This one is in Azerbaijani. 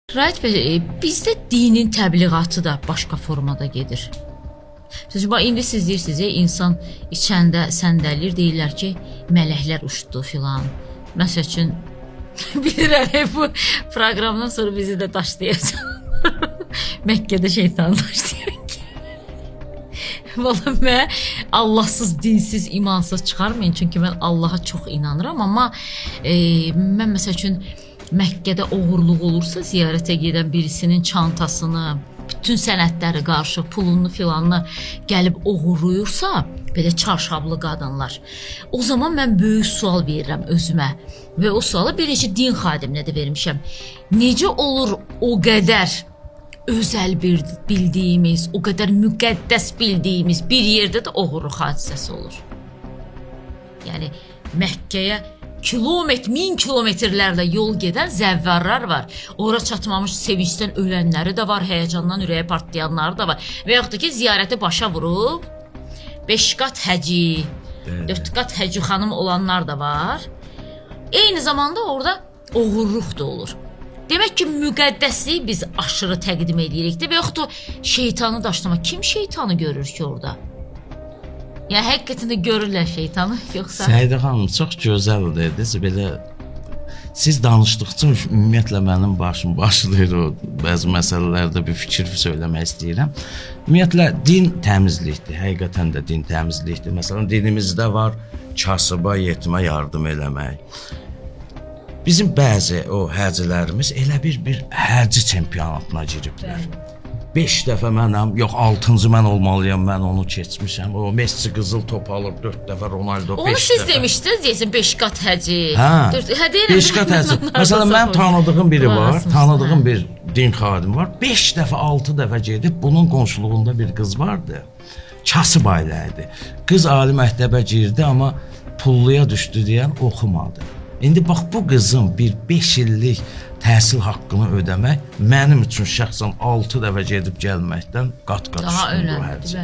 Raid bəy, bizdə dinin təbliğatı da başqa formada gedir. Bax, indi siz deyirsiniz, insan içəndə səndəlir, deyirlər ki, mələklər uçdu filan. Məsəl üçün, bilirəm, bu proqramdan sonra bizi də daşlayacaq. Məkkədə şeytan daşlayacaq ki. Valla mən Allahsız, dinsiz, imansız çıxarmayın. Çünki mən Allaha çox inanıram. Amma mən məsəl üçün Məkkədə oğurluq olursa, ziyarətə gedən birisinin çantasını, bütün sənədləri qarşı, pulunu filanını gəlib oğurluyursa, belə çarşablı qadınlar, o zaman mən böyük sual verirəm özümə və o sualı bir neçə din xadiminə də vermişəm. Necə olur o qədər özəl bildiyimiz, o qədər müqəddəs bildiyimiz bir yerdə də oğurluq hadisəsi olur? Yəni, Məkkəyə min kilometrlərlə yol gedən zəvvarlar var. Ora çatmamış sevincdən ölənləri də var, həyəcandan ürəyə partlayanları da var. Və yaxud da ki, ziyarəti başa vurub 5 qat həci, 4 qat həci xanım olanlar da var. Eyni zamanda orada oğurluq da olur. Demək ki, müqəddəsliyi biz aşırı təqdim edirik də və yaxud da şeytanı daşlama. Kim şeytanı görür ki orada? Yəni, həqiqətində görürlər şeytanı, yoxsa? Səidə xanım, çox gözəl dediniz. Belə, siz danışdıqca ümumiyyətlə mənim başım başlayır o bəzi məsələlərdə bir fikir söyləmək istəyirəm. Ümumiyyətlə, din təmizlikdir, həqiqətən də din təmizlikdir. Məsələn, dinimizdə var kasıba, yetimə yardım eləmək. Bizim bəzi o həcilərimiz elə bir həci çempionatına giriblər. 5 dəfə mənəm, yox 6-cı mən olmalıyam, mən onu keçmişəm. O Messi qızıl top alır, 4 dəfə Ronaldo 5 dəfə. Onu siz demişdiniz, deyəsən 5 qat həci. Hə, 5 qat həci. Məsələn, mən tanıdığım biri var, tanıdığım bir din xadimi var. 5 dəfə, 6 dəfə gedib, bunun qonşuluğunda bir qız vardı. Kasıb ailə idi. Qız ali məktəbə girdi, amma pulluya düşdü deyən oxumadı. İndi bax, bu qızın bir 5 illik təhsil haqqını ödəmək mənim üçün şəxsən 6 dəfə gedib gəlməkdən qat-qat üstündür həci.